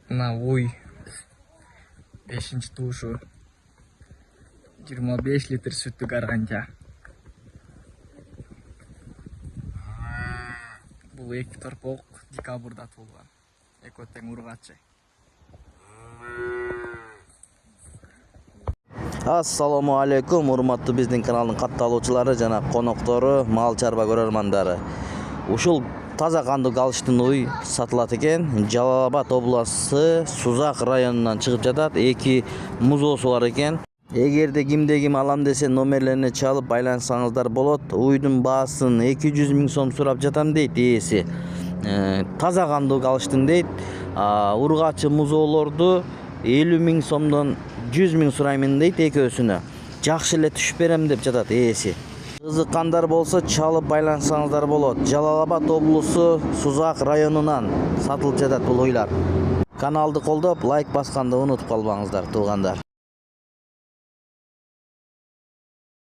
Мына уй 5-нчи туушу 25 литр сүттү карганча. Бул эки торпок декабрда туулган. Экөө тең ургачы. Ассаламу алейкум, урматтуу биздин каналдын катталуучулары жана коноктору, мал чарба көрөрмандары. Ушул таза кандуу калыштын уй сатылат экен. Жалал Абад областы Сузак районунан чыгып жатат. Эки музоосу бар экен. Эгерде кимде ким алам десе номерлерине чалып байланышсаңыздар болот. Уйдун баасын 200 000 сом сурап жатам дейт ээси. Таза кандуу калыштын дейт. Ургачы музоолорду 50 000 сомдон 100 000 сураймын дейт экөөсүнө. Жакшы эле түшүп берем деп жатат ээси. Кызыккандар болсо чалып байланышсаңыздар болот. Жалал Абад облусу Сузак районунан сатылып жатат бул уйлар. Каналды колдоп, лайк басканды унутуп калбаңыздар, туугандар.